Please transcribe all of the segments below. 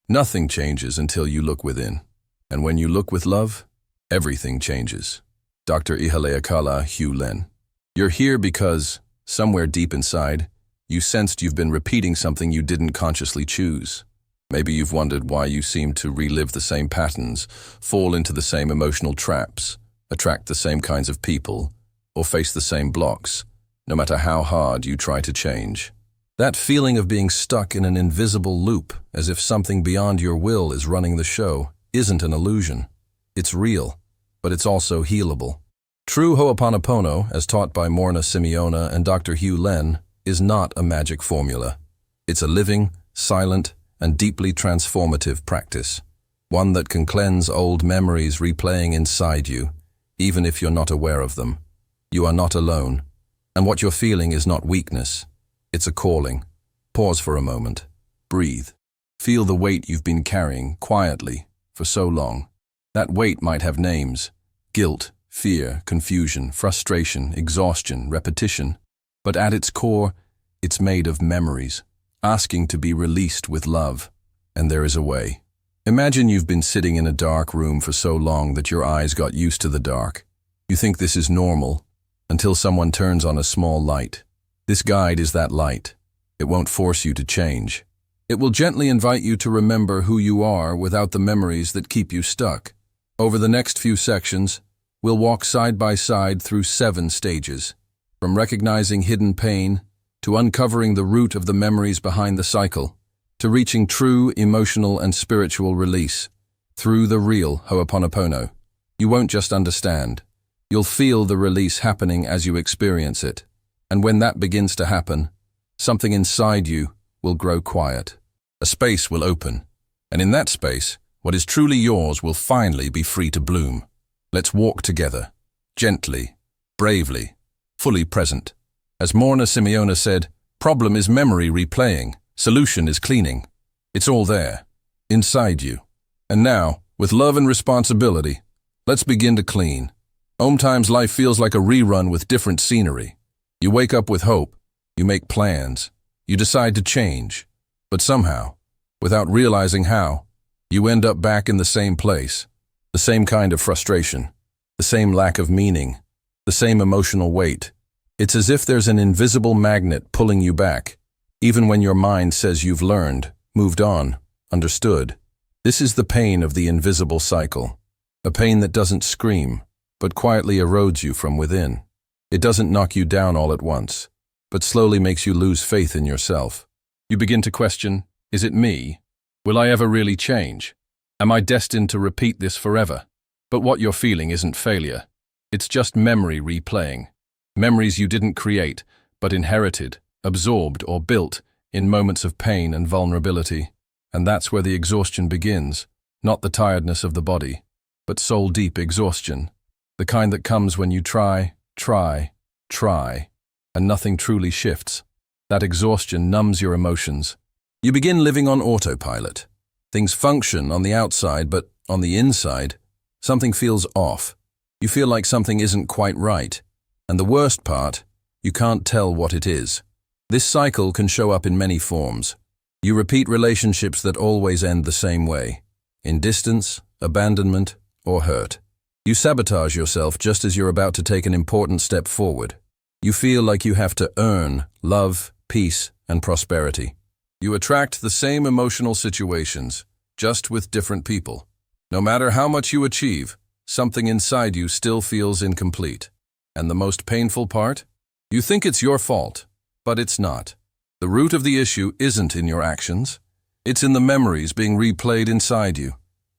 Nothing changes until you look within. And when you look with love, everything changes. Dr. Ihaleakala Hugh Len. You're here because, somewhere deep inside, you sensed you've been repeating something you didn't consciously choose. Maybe you've wondered why you seem to relive the same patterns, fall into the same emotional traps, attract the same kinds of people, or face the same blocks, no matter how hard you try to change. That feeling of being stuck in an invisible loop, as if something beyond your will is running the show, isn't an illusion. It's real, but it's also healable. True Ho'oponopono, as taught by Morna Simeona and Dr. Hugh Len, is not a magic formula. It's a living, silent, and deeply transformative practice. One that can cleanse old memories replaying inside you, even if you're not aware of them. You are not alone. And what you're feeling is not weakness. It's a calling. Pause for a moment. Breathe. Feel the weight you've been carrying quietly for so long. That weight might have names: guilt, fear, confusion, frustration, exhaustion, repetition. But at its core, it's made of memories, asking to be released with love. And there is a way. Imagine you've been sitting in a dark room for so long that your eyes got used to the dark. You think this is normal, until someone turns on a small light. This guide is that light. It won't force you to change. It will gently invite you to remember who you are without the memories that keep you stuck. Over the next few sections, we'll walk side by side through 7 stages, from recognizing hidden pain, to uncovering the root of the memories behind the cycle, to reaching true emotional and spiritual release, through the real Ho'oponopono. You won't just understand. You'll feel the release happening as you experience it. And when that begins to happen, something inside you will grow quiet. A space will open. And in that space, what is truly yours will finally be free to bloom. Let's walk together, gently, bravely, fully present. As Morna Simeona said, problem is memory replaying, solution is cleaning. It's all there, inside you. And now, with love and responsibility, let's begin to clean. Sometimes life feels like a rerun with different scenery. You wake up with hope, you make plans, you decide to change. But somehow, without realizing how, you end up back in the same place. The same kind of frustration, the same lack of meaning, the same emotional weight. It's as if there's an invisible magnet pulling you back, even when your mind says you've learned, moved on, understood. This is the pain of the invisible cycle, a pain that doesn't scream, but quietly erodes you from within. It doesn't knock you down all at once, but slowly makes you lose faith in yourself. You begin to question, is it me? Will I ever really change? Am I destined to repeat this forever? But what you're feeling isn't failure. It's just memory replaying. Memories you didn't create, but inherited, absorbed, or built in moments of pain and vulnerability. And that's where the exhaustion begins, not the tiredness of the body, but soul-deep exhaustion. The kind that comes when you try, and nothing truly shifts. That exhaustion numbs your emotions. You begin living on autopilot. Things function on the outside, but on the inside, something feels off. You feel like something isn't quite right. And the worst part, you can't tell what it is. This cycle can show up in many forms. You repeat relationships that always end the same way, in distance, abandonment, or hurt. You sabotage yourself just as you're about to take an important step forward. You feel like you have to earn love, peace, and prosperity. You attract the same emotional situations, just with different people. No matter how much you achieve, something inside you still feels incomplete. And the most painful part? You think it's your fault, but it's not. The root of the issue isn't in your actions. It's in the memories being replayed inside you.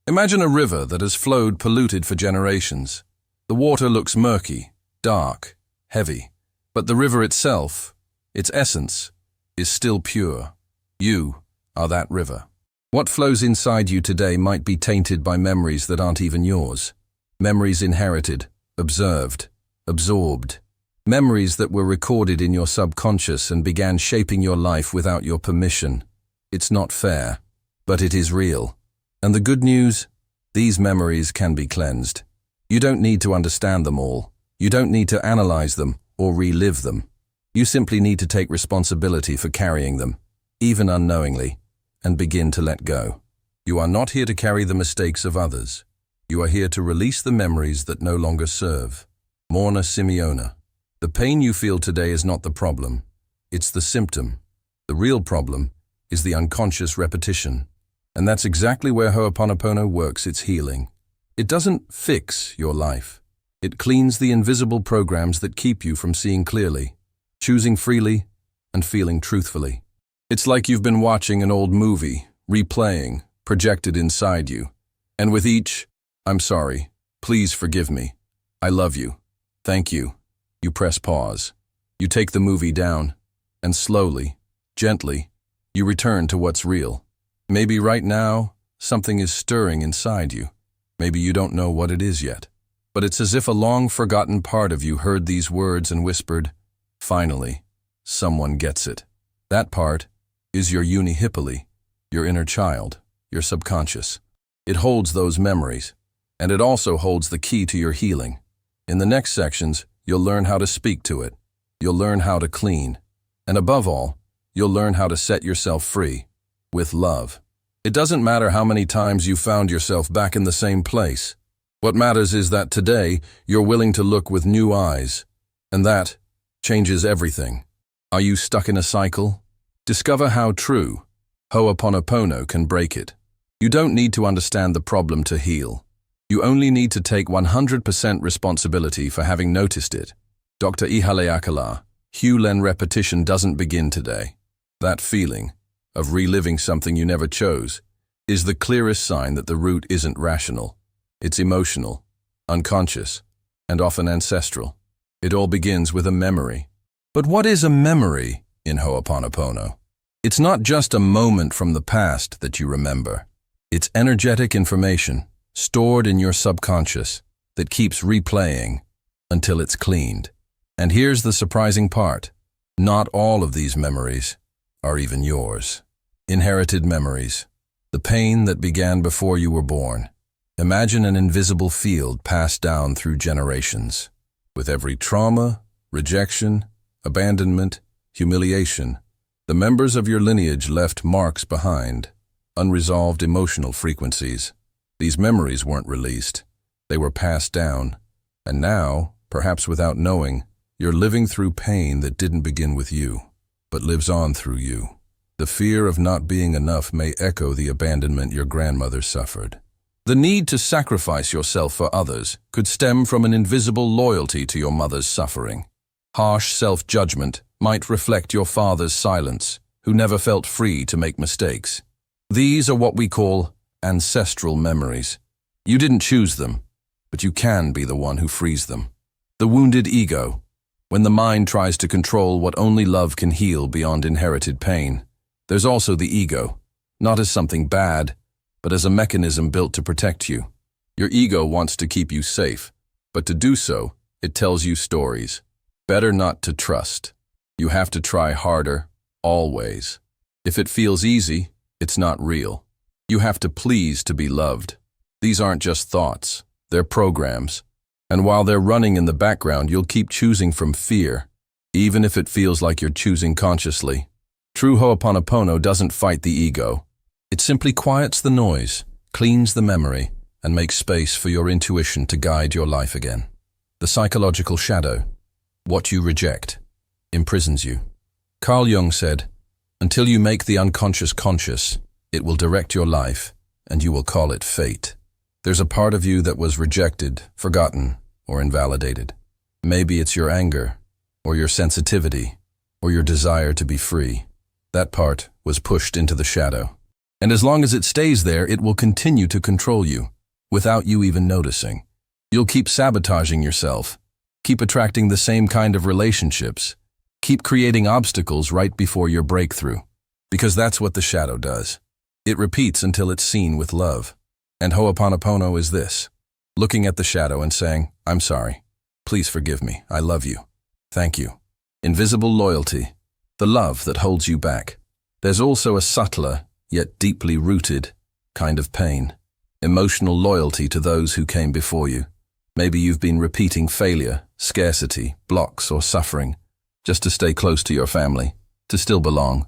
Imagine a river that has flowed polluted for generations. The water looks murky, dark, heavy. But the river itself, its essence, is still pure. You are that river. What flows inside you today might be tainted by memories that aren't even yours. Memories inherited, observed, absorbed. Memories that were recorded in your subconscious and began shaping your life without your permission. It's not fair, but it is real. And the good news? These memories can be cleansed. You don't need to understand them all. You don't need to analyze them or relive them. You simply need to take responsibility for carrying them, even unknowingly, and begin to let go. You are not here to carry the mistakes of others. You are here to release the memories that no longer serve. Morna Simeona. The pain you feel today is not the problem. It's the symptom. The real problem is the unconscious repetition. And that's exactly where Ho'oponopono works its healing. It doesn't fix your life. It cleans the invisible programs that keep you from seeing clearly, choosing freely, and feeling truthfully. It's like you've been watching an old movie, replaying, projected inside you. And with each, "I'm sorry, please forgive me, I love you, thank you," you press pause. You take the movie down, and slowly, gently, you return to what's real. Maybe right now, something is stirring inside you. Maybe you don't know what it is yet. But it's as if a long-forgotten part of you heard these words and whispered, "Finally, someone gets it." That part is your unihippoli, your inner child, your subconscious. It holds those memories, and it also holds the key to your healing. In the next sections, you'll learn how to speak to it. You'll learn how to clean. And above all, you'll learn how to set yourself free. With love. It doesn't matter how many times you found yourself back in the same place. What matters is that today you're willing to look with new eyes. And that changes everything. Are you stuck in a cycle? Discover how true Ho'oponopono can break it. You don't need to understand the problem to heal. You only need to take 100% responsibility for having noticed it. Dr. Ihaleakala, Hulen repetition doesn't begin today. That feeling of reliving something you never chose is the clearest sign that the root isn't rational. It's emotional, unconscious, and often ancestral. It all begins with a memory. But what is a memory in Ho'oponopono? It's not just a moment from the past that you remember. It's energetic information stored in your subconscious that keeps replaying until it's cleaned. And here's the surprising part. Not all of these memories are even yours. Inherited memories. The pain that began before you were born. Imagine an invisible field passed down through generations. With every trauma, rejection, abandonment, humiliation, the members of your lineage left marks behind, unresolved emotional frequencies. These memories weren't released. They were passed down. And now, perhaps without knowing, you're living through pain that didn't begin with you, but lives on through you. The fear of not being enough may echo the abandonment your grandmother suffered. The need to sacrifice yourself for others could stem from an invisible loyalty to your mother's suffering. Harsh self-judgment might reflect your father's silence, who never felt free to make mistakes. These are what we call ancestral memories. You didn't choose them, but you can be the one who frees them. The wounded ego, when the mind tries to control what only love can heal beyond inherited pain. There's also the ego, not as something bad, but as a mechanism built to protect you. Your ego wants to keep you safe, but to do so, it tells you stories. Better not to trust. You have to try harder, always. If it feels easy, it's not real. You have to please to be loved. These aren't just thoughts, they're programs. And while they're running in the background, you'll keep choosing from fear, even if it feels like you're choosing consciously. True Ho'oponopono doesn't fight the ego. It simply quiets the noise, cleans the memory, and makes space for your intuition to guide your life again. The psychological shadow, what you reject, imprisons you. Carl Jung said, "Until you make the unconscious conscious, it will direct your life, and you will call it fate." There's a part of you that was rejected, forgotten, or invalidated. Maybe it's your anger, or your sensitivity, or your desire to be free. That part was pushed into the shadow. And as long as it stays there, it will continue to control you, without you even noticing. You'll keep sabotaging yourself, keep attracting the same kind of relationships, keep creating obstacles right before your breakthrough. Because that's what the shadow does. It repeats until it's seen with love. And Ho'oponopono is this: looking at the shadow and saying, "I'm sorry. Please forgive me. I love you. Thank you." Invisible loyalty, the love that holds you back. There's also a subtler, yet deeply rooted, kind of pain. Emotional loyalty to those who came before you. Maybe you've been repeating failure, scarcity, blocks, or suffering, just to stay close to your family, to still belong.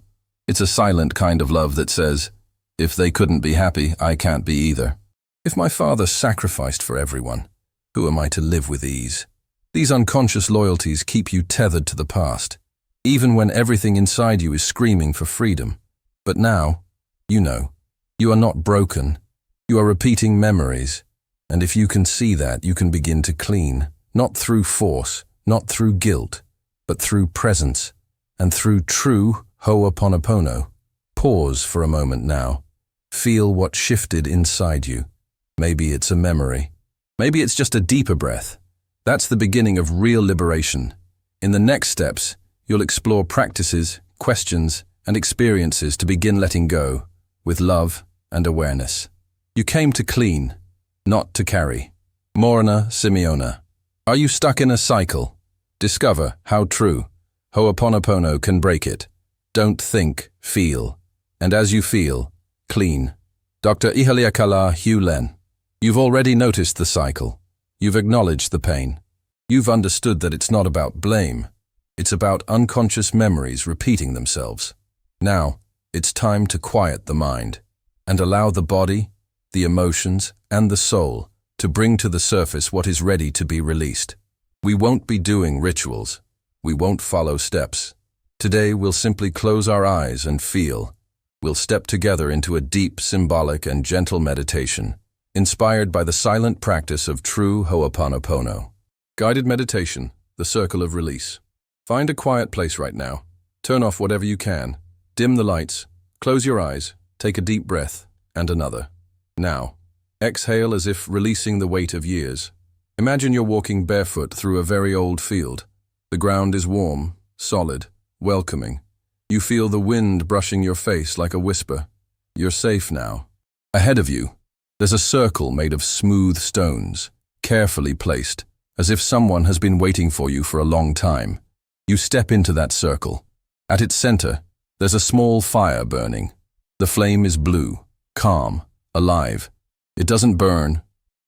It's a silent kind of love that says, If they couldn't be happy, I can't be either. If my father sacrificed for everyone, who am I to live with ease? These unconscious loyalties keep you tethered to the past, even when everything inside you is screaming for freedom. But now, you know, you are not broken. You are repeating memories. And if you can see that, you can begin to clean, not through force, not through guilt, but through presence, and through true ho'oponopono. Pause for a moment now. Feel what shifted inside you. Maybe it's a memory. Maybe it's just a deeper breath. That's the beginning of real liberation. In the next steps, you'll explore practices, questions, and experiences to begin letting go, with love and awareness. You came to clean, not to carry. Morna Simeona. Are you stuck in a cycle? Discover how true ho'oponopono can break it. Don't think, feel. And as you feel, clean. Dr. Ihaleakala Hugh Len. You've already noticed the cycle. You've acknowledged the pain. You've understood that it's not about blame. It's about unconscious memories repeating themselves. Now, it's time to quiet the mind and allow the body, the emotions, and the soul to bring to the surface what is ready to be released. We won't be doing rituals. We won't follow steps. Today, we'll simply close our eyes and feel. We'll step together into a deep, symbolic, and gentle meditation, inspired by the silent practice of true ho'oponopono. Guided meditation, the circle of release. Find a quiet place right now. Turn off whatever you can. Dim the lights. Close your eyes. Take a deep breath, and another. Now, exhale as if releasing the weight of years. Imagine you're walking barefoot through a very old field. The ground is warm, solid, welcoming. You feel the wind brushing your face like a whisper. You're safe now. Ahead of you, there's a circle made of smooth stones, carefully placed, as if someone has been waiting for you for a long time. You step into that circle. At its center, there's a small fire burning. The flame is blue, calm, alive. It doesn't burn,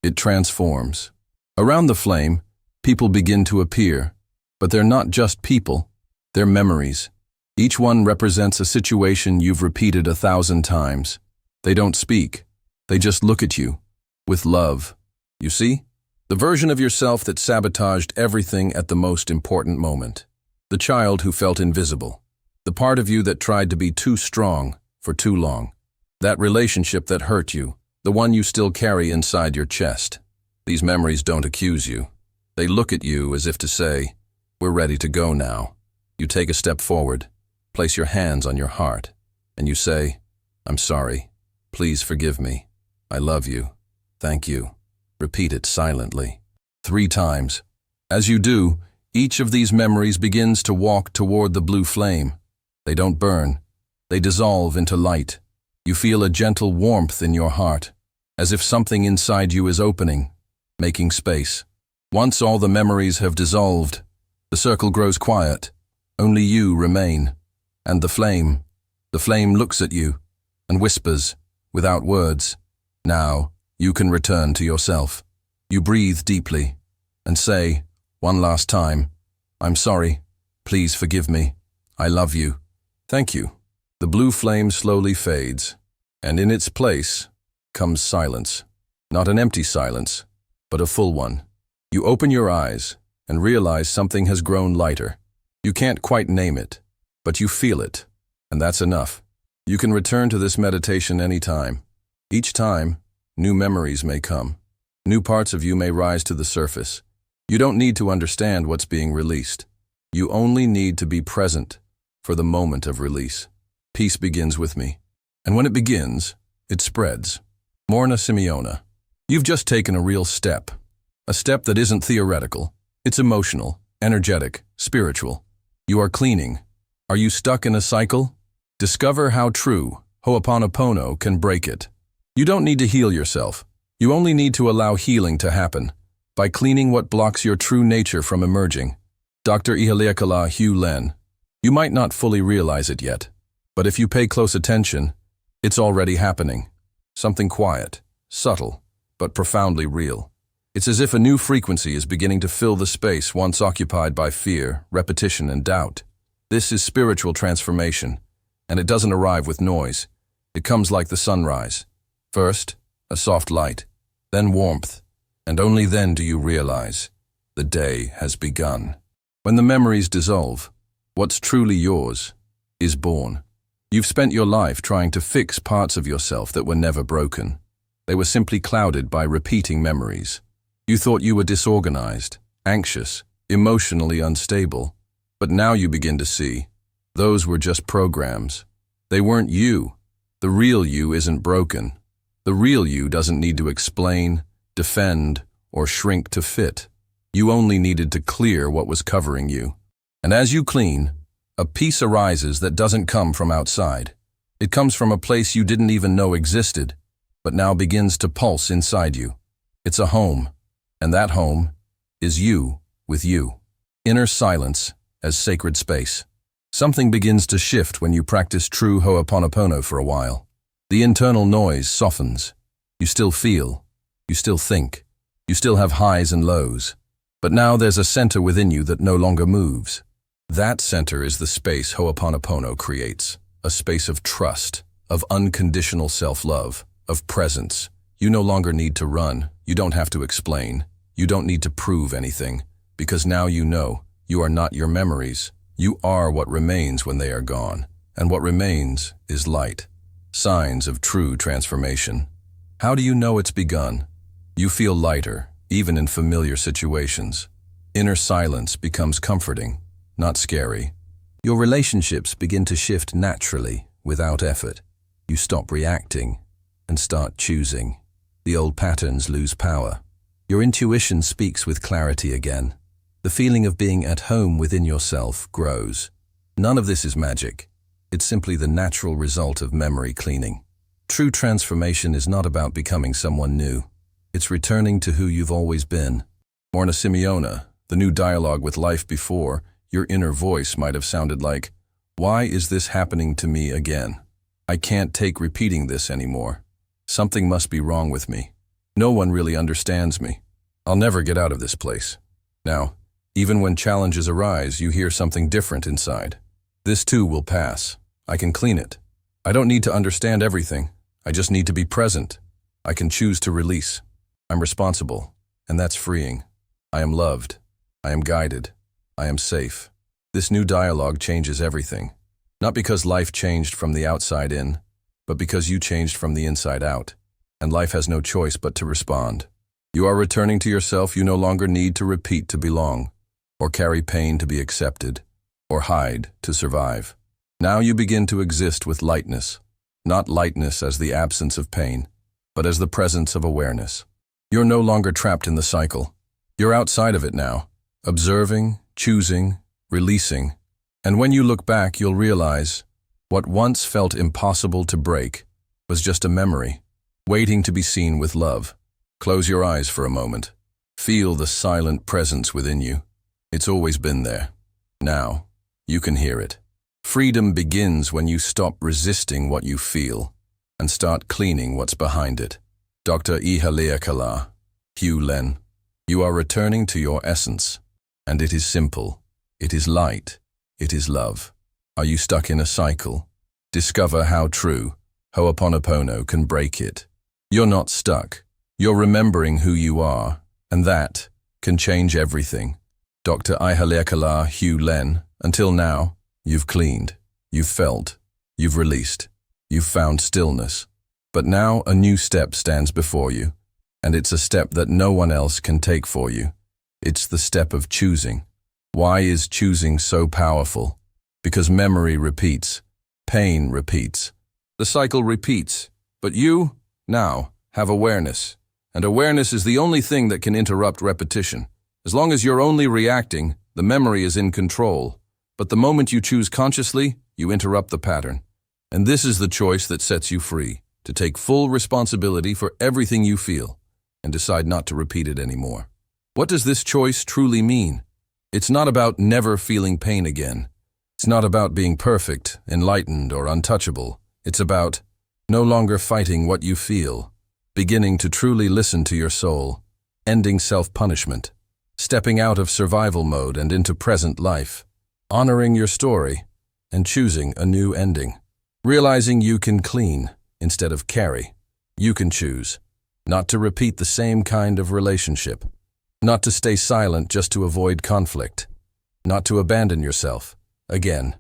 it transforms. Around the flame, people begin to appear, but they're not just people, they're memories. Each one represents a situation you've repeated 1,000 times. They don't speak, they just look at you, with love. You see? The version of yourself that sabotaged everything at the most important moment. The child who felt invisible. The part of you that tried to be too strong for too long. That relationship that hurt you, the one you still carry inside your chest. These memories don't accuse you. They look at you as if to say, we're ready to go now. You take a step forward, place your hands on your heart, and you say, I'm sorry. Please forgive me. I love you. Thank you. Repeat it silently. 3 times. As you do, each of these memories begins to walk toward the blue flame. They don't burn. They dissolve into light. You feel a gentle warmth in your heart, as if something inside you is opening, making space. Once all the memories have dissolved, the circle grows quiet. Only you remain. And the flame looks at you and whispers, without words, now you can return to yourself. You breathe deeply and say, one last time, I'm sorry. Please forgive me. I love you. Thank you. The blue flame slowly fades, and in its place comes silence. Not an empty silence, but a full one. You open your eyes and realize something has grown lighter. You can't quite name it, but you feel it, and that's enough. You can return to this meditation anytime. Each time, new memories may come. New parts of you may rise to the surface. You don't need to understand what's being released. You only need to be present for the moment of release. Peace begins with me. And when it begins, it spreads. Morna Simeona. You've just taken a real step. A step that isn't theoretical. It's emotional, energetic, spiritual. You are cleaning. Are you stuck in a cycle? Discover how true ho'oponopono can break it. You don't need to heal yourself. You only need to allow healing to happen by cleaning what blocks your true nature from emerging. Dr. Ihaleakala Hugh Len. You might not fully realize it yet, but if you pay close attention, it's already happening. Something quiet, subtle, but profoundly real. It's as if a new frequency is beginning to fill the space once occupied by fear, repetition, and doubt. This is spiritual transformation, and it doesn't arrive with noise. It comes like the sunrise. First, a soft light, then warmth, and only then do you realize the day has begun. When the memories dissolve, what's truly yours is born. You've spent your life trying to fix parts of yourself that were never broken. They were simply clouded by repeating memories. You thought you were disorganized, anxious, emotionally unstable, but now you begin to see those were just programs. They weren't you. The real you isn't broken. The real you doesn't need to explain, defend, or shrink to fit. You only needed to clear what was covering you. And as you clean, a peace arises that doesn't come from outside. It comes from a place you didn't even know existed, but now begins to pulse inside you. It's a home, and that home is you with you. Inner silence as sacred space. Something begins to shift when you practice true Ho'oponopono for a while. The internal noise softens. You still feel, you still think, you still have highs and lows. But now there's a center within you that no longer moves. That center is the space Ho'oponopono creates, a space of trust, of unconditional self-love, of presence. You no longer need to run, you don't have to explain, you don't need to prove anything, because now you know you are not your memories. You are what remains when they are gone, and what remains is light. Signs of true transformation. How do you know it's begun? You feel lighter, even in familiar situations. Inner silence becomes comforting, not scary. Your relationships begin to shift naturally, without effort. You stop reacting and start choosing. The old patterns lose power. Your intuition speaks with clarity again. The feeling of being at home within yourself grows. None of this is magic. It's simply the natural result of memory cleaning. True transformation is not about becoming someone new. It's returning to who you've always been. Morna Simeona, the new dialogue with life before, your inner voice might have sounded like, "Why is this happening to me again? I can't take repeating this anymore. Something must be wrong with me. No one really understands me. I'll never get out of this place." Now, even when challenges arise, you hear something different inside. This too will pass. I can clean it. I don't need to understand everything. I just need to be present. I can choose to release. I'm responsible, and that's freeing. I am loved. I am guided. I am safe. This new dialogue changes everything. Not because life changed from the outside in, but because you changed from the inside out. And life has no choice but to respond. You are returning to yourself. You no longer need to repeat to belong, or carry pain to be accepted, or hide to survive. Now you begin to exist with lightness, not lightness as the absence of pain, but as the presence of awareness. You're no longer trapped in the cycle. You're outside of it now, observing, choosing, releasing. And when you look back, you'll realize what once felt impossible to break was just a memory, waiting to be seen with love. Close your eyes for a moment. Feel the silent presence within you. It's always been there. Now, you can hear it. Freedom begins when you stop resisting what you feel and start cleaning what's behind it. Dr. Ihalea Hugh Len, you are returning to your essence, and it is simple. It is light. It is love. Are you stuck in a cycle? Discover how true Ho'oponopono can break it. You're not stuck. You're remembering who you are, and that can change everything. Dr. Ihalea Hugh Len, until now, you've cleaned, you've felt, you've released, you've found stillness. But now a new step stands before you, and it's a step that no one else can take for you. It's the step of choosing. Why is choosing so powerful? Because memory repeats, pain repeats, the cycle repeats. But you, now, have awareness, and awareness is the only thing that can interrupt repetition. As long as you're only reacting, the memory is in control. But the moment you choose consciously, you interrupt the pattern. And this is the choice that sets you free, to take full responsibility for everything you feel, and decide not to repeat it anymore. What does this choice truly mean? It's not about never feeling pain again. It's not about being perfect, enlightened, or untouchable. It's about no longer fighting what you feel, beginning to truly listen to your soul, ending self-punishment, stepping out of survival mode and into present life, honoring your story, and choosing a new ending. Realizing you can clean, instead of carry. You can choose not to repeat the same kind of relationship, not to stay silent just to avoid conflict, not to abandon yourself, again,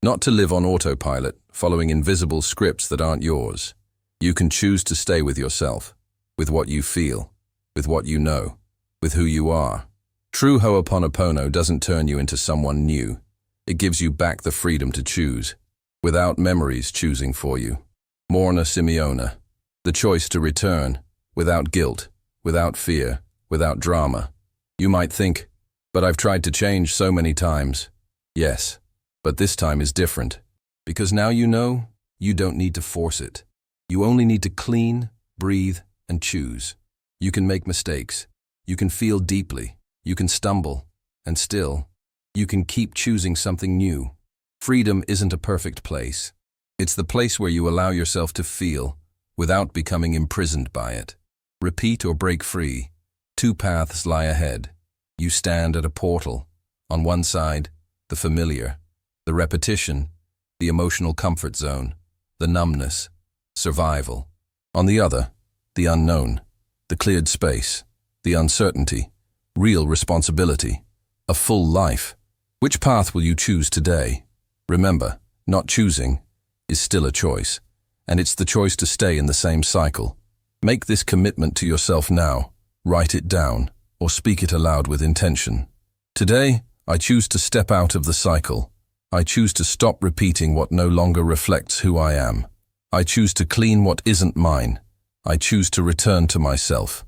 not to live on autopilot, following invisible scripts that aren't yours. You can choose to stay with yourself, with what you feel, with what you know, with who you are. True Ho'oponopono doesn't turn you into someone new. It gives you back the freedom to choose, without memories choosing for you. Morna Simeona, the choice to return, without guilt, without fear, without drama. You might think, but I've tried to change so many times. Yes, but this time is different. Because now you know, you don't need to force it. You only need to clean, breathe, and choose. You can make mistakes. You can feel deeply. You can stumble. And still, you can keep choosing something new. Freedom isn't a perfect place. It's the place where you allow yourself to feel, without becoming imprisoned by it. Repeat or break free. Two paths lie ahead. You stand at a portal. On one side, the familiar, the repetition, the emotional comfort zone, the numbness, survival. On the other, the unknown, the cleared space, the uncertainty, real responsibility, a full life. Which path will you choose today? Remember, not choosing is still a choice, and it's the choice to stay in the same cycle. Make this commitment to yourself now. Write it down, or speak it aloud with intention. Today, I choose to step out of the cycle. I choose to stop repeating what no longer reflects who I am. I choose to clean what isn't mine. I choose to return to myself.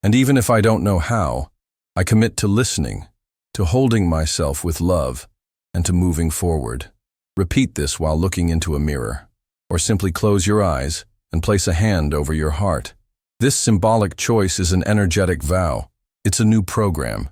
And even if I don't know how, I commit to listening, to holding myself with love, and to moving forward. Repeat this while looking into a mirror, or simply close your eyes and place a hand over your heart. This symbolic choice is an energetic vow. It's a new program.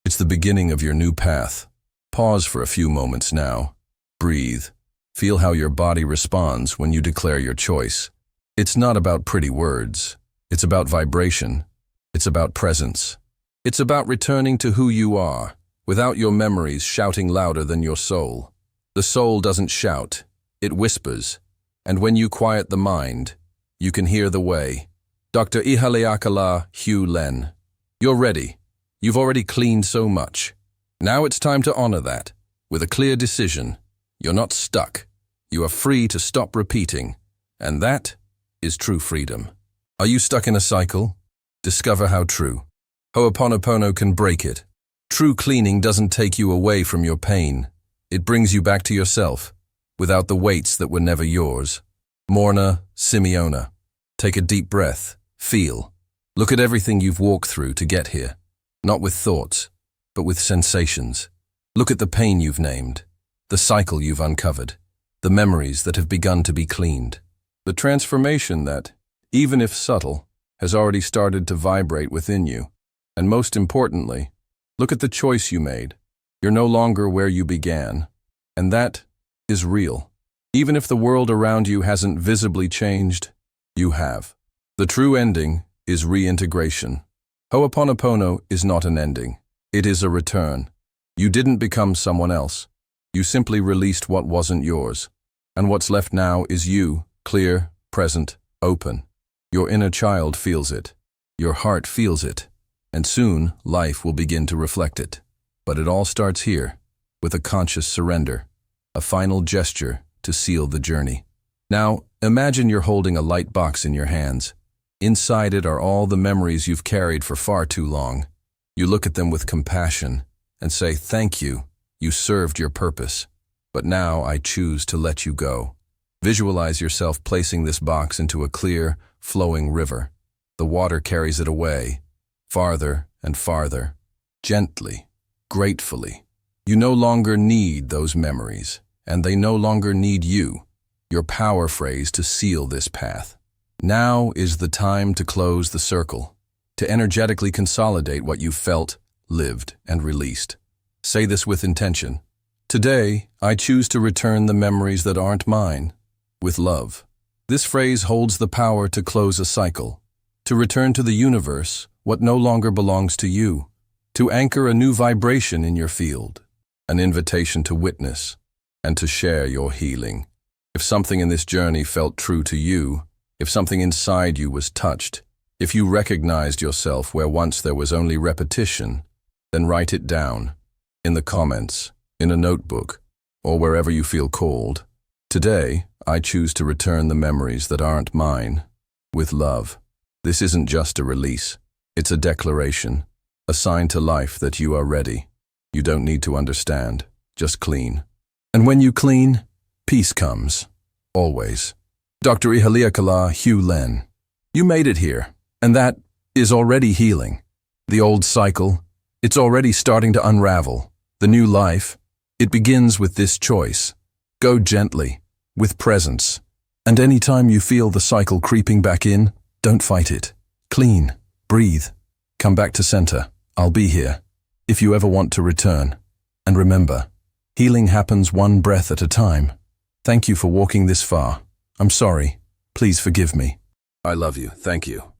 It's the beginning of your new path. Pause for a few moments now. Breathe. Feel how your body responds when you declare your choice. It's not about pretty words. It's about vibration. It's about presence. It's about returning to who you are, without your memories shouting louder than your soul. The soul doesn't shout. It whispers. And when you quiet the mind, you can hear the way. Dr. Ihaleakala Hugh Len. You're ready. You've already cleaned so much. Now it's time to honor that, with a clear decision. You're not stuck. You are free to stop repeating. And that is true freedom. Are you stuck in a cycle? Discover how true. Ho'oponopono can break it. True cleaning doesn't take you away from your pain. It brings you back to yourself, without the weights that were never yours. Morna Simeona. Take a deep breath. Feel. Look at everything you've walked through to get here. Not with thoughts, but with sensations. Look at the pain you've named, the cycle you've uncovered, the memories that have begun to be cleaned, the transformation that, even if subtle, has already started to vibrate within you. And most importantly, look at the choice you made. You're no longer where you began, and that is real. Even if the world around you hasn't visibly changed, you have. The true ending is reintegration. Ho'oponopono is not an ending. It is a return. You didn't become someone else. You simply released what wasn't yours. And what's left now is you, clear, present, open. Your inner child feels it. Your heart feels it. And soon, life will begin to reflect it. But it all starts here, with a conscious surrender, a final gesture to seal the journey. Now, imagine you're holding a light box in your hands. Inside it are all the memories you've carried for far too long. You look at them with compassion and say, "Thank you, you served your purpose. But now I choose to let you go." Visualize yourself placing this box into a clear, flowing river. The water carries it away, farther and farther, gently, gratefully. You no longer need those memories, and they no longer need you, your power phrase to seal this path. Now is the time to close the circle, to energetically consolidate what you felt, lived, and released. Say this with intention. Today, I choose to return the memories that aren't mine, with love. This phrase holds the power to close a cycle, to return to the universe what no longer belongs to you, to anchor a new vibration in your field, an invitation to witness and to share your healing. If something in this journey felt true to you, if something inside you was touched, if you recognized yourself where once there was only repetition, then write it down, in the comments, in a notebook, or wherever you feel called. Today, I choose to return the memories that aren't mine, with love. This isn't just a release, it's a declaration, a sign to life that you are ready. You don't need to understand, just clean. And when you clean, peace comes. Always. Dr. Ihaliakala Hugh Len. You made it here, and that is already healing. The old cycle, it's already starting to unravel. The new life, it begins with this choice. Go gently, with presence. And anytime you feel the cycle creeping back in, don't fight it. Clean, breathe, come back to center. I'll be here, if you ever want to return. And remember, healing happens one breath at a time. Thank you for walking this far. I'm sorry. Please forgive me. I love you. Thank you.